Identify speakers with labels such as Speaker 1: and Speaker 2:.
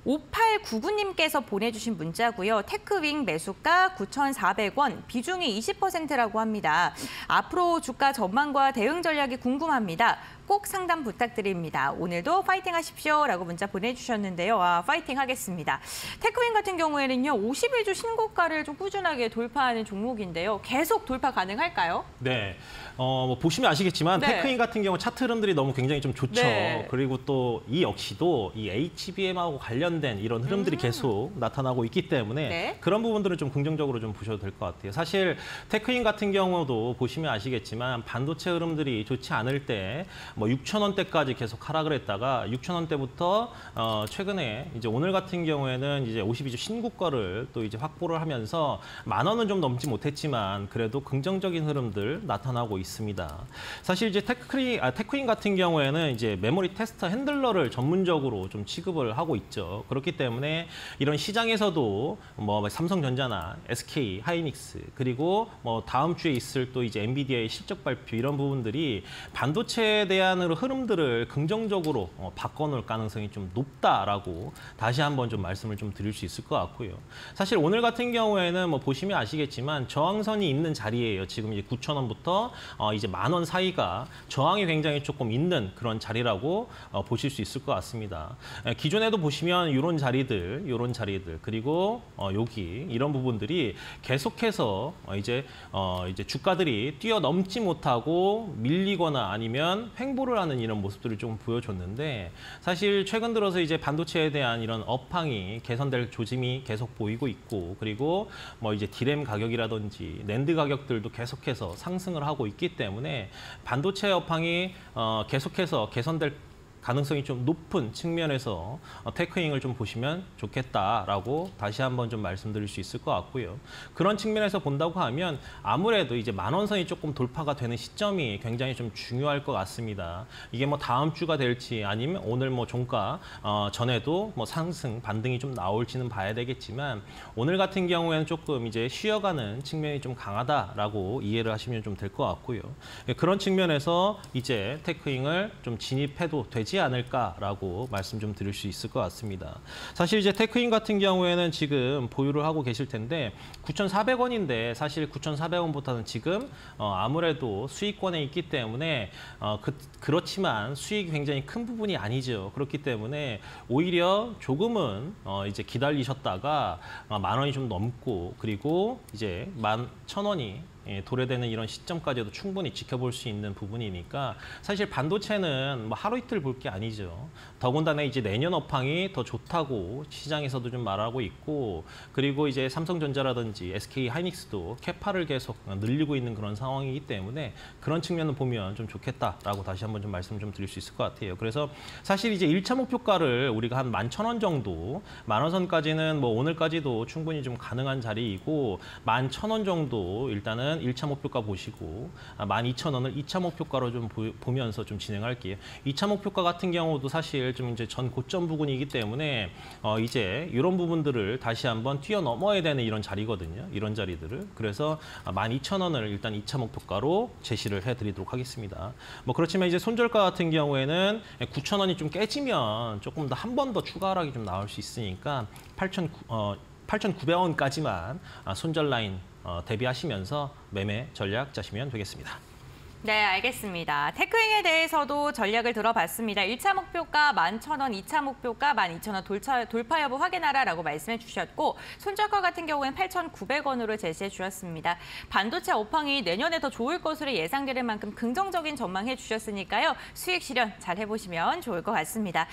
Speaker 1: 5899님께서 보내주신 문자고요. 테크윙 매수가 9,400원, 비중이 20%라고 합니다. 앞으로 주가 전망과 대응 전략이 궁금합니다. 꼭 상담 부탁드립니다. 오늘도 파이팅 하십시오라고 문자 보내주셨는데요. 파이팅 하겠습니다. 테크윙 같은 경우에는요, 51주 신고가를 좀 꾸준하게 돌파하는 종목인데요. 계속 돌파 가능할까요?
Speaker 2: 네. 뭐 보시면 아시겠지만 테크윙 같은 경우 차트 흐름들이 너무 굉장히 좀 좋죠. 그리고 또 이 역시도 이 HBM하고 관련된 이런 흐름들이 계속 나타나고 있기 때문에 그런 부분들은 좀 긍정적으로 좀 보셔도 될 것 같아요. 사실 테크윙 같은 경우도 보시면 아시겠지만 반도체 흐름들이 좋지 않을 때 뭐 6,000원대까지 계속 하락을 했다가 6,000원대부터 최근에 이제 오늘 같은 경우에는 이제 52주 신고가를 또 이제 확보를 하면서 10,000원은 좀 넘지 못했지만 그래도 긍정적인 흐름들 나타나고 있습니다. 사실 이제 테크윙 같은 경우에는 이제 메모리 테스터 핸들러를 전문적으로 좀 취급을 하고 있죠. 그렇기 때문에 이런 시장에서도 뭐 삼성전자나 SK 하이닉스 그리고 뭐 다음 주에 있을 또 이제 엔비디아의 실적 발표 이런 부분들이 반도체에 대한 흐름들을 긍정적으로 바꿔놓을 가능성이 좀 높다라고 다시 한번 좀 말씀을 좀 드릴 수 있을 것 같고요. 사실 오늘 같은 경우에는 뭐 보시면 아시겠지만 저항선이 있는 자리예요. 지금 이제 9,000원부터 이제 10,000원 사이가 저항이 굉장히 조금 있는 그런 자리라고 보실 수 있을 것 같습니다. 기존에도 보시면 이런 자리들 그리고 여기 이런 부분들이 계속해서 이제 주가들이 뛰어넘지 못하고 밀리거나 아니면 횡보를 하는 이런 모습들을 좀 보여줬는데 사실 최근 들어서 이제 반도체에 대한 이런 업황이 개선될 조짐이 계속 보이고 있고 그리고 뭐 이제 디램 가격이라든지 낸드 가격들도 계속해서 상승을 하고 있기 때문에 반도체 업황이 계속해서 개선될 가능성이 좀 높은 측면에서 테크윙을 좀 보시면 좋겠다라고 다시 한번 좀 말씀드릴 수 있을 것 같고요. 그런 측면에서 본다고 하면 아무래도 이제 10,000원 선이 조금 돌파가 되는 시점이 굉장히 좀 중요할 것 같습니다. 이게 뭐 다음 주가 될지 아니면 오늘 뭐 종가 전에도 뭐 상승 반등이 좀 나올지는 봐야 되겠지만 오늘 같은 경우에는 조금 이제 쉬어가는 측면이 좀 강하다라고 이해를 하시면 좀 될 것 같고요. 그런 측면에서 이제 테크윙을 좀 진입해도 되지 않을까라고 말씀 좀 드릴 수 있을 것 같습니다. 사실 이제 테크윙 같은 경우에는 지금 보유를 하고 계실 텐데 9,400원인데 사실 9,400원보다는 지금 아무래도 수익권에 있기 때문에 그렇지만 수익이 굉장히 큰 부분이 아니죠. 그렇기 때문에 오히려 조금은 이제 기다리셨다가 10,000원이 좀 넘고 그리고 이제 11,000원이 도래되는 이런 시점까지도 충분히 지켜볼 수 있는 부분이니까 사실 반도체는 뭐 하루 이틀 볼 게 아니죠. 더군다나 이제 내년 업황이 더 좋다고 시장에서도 좀 말하고 있고 그리고 이제 삼성전자라든지 SK 하이닉스도 캐파를 계속 늘리고 있는 그런 상황이기 때문에 그런 측면을 보면 좀 좋겠다라고 다시 한번 좀 말씀 좀 드릴 수 있을 것 같아요. 그래서 사실 이제 1차 목표가를 우리가 한 11,000원 정도 10,000원 선까지는 뭐 오늘까지도 충분히 좀 가능한 자리이고 11,000원 정도 일단은 1차 목표가 보시고 12,000원을 2차 목표가로 좀 보면서 좀 진행할게요. 2차 목표가 같은 경우도 사실 좀 이제 전 고점 부분이기 때문에 이제 이런 부분들을 다시 한번 뛰어넘어야 되는 이런 자리거든요. 이런 자리들을. 그래서 12,000원을 일단 2차 목표가로 제시를 해드리도록 하겠습니다. 뭐 그렇지만 이제 손절가 같은 경우에는 9,000원이 좀 깨지면 조금 더 한 번 더 추가 하락이 좀 나올 수 있으니까 8,900원까지만 손절 라인 대비하시면서 매매 전략 짜시면 되겠습니다.
Speaker 1: 네, 알겠습니다. 테크윙에 대해서도 전략을 들어봤습니다. 1차 목표가 11,000원, 2차 목표가 12,000원 돌파 여부 확인하라라고 말씀해 주셨고 손절가 같은 경우에는 8,900원으로 제시해 주셨습니다. 반도체 업황이 내년에 더 좋을 것으로 예상되는 만큼 긍정적인 전망해 주셨으니까요. 수익 실현 잘 해보시면 좋을 것 같습니다.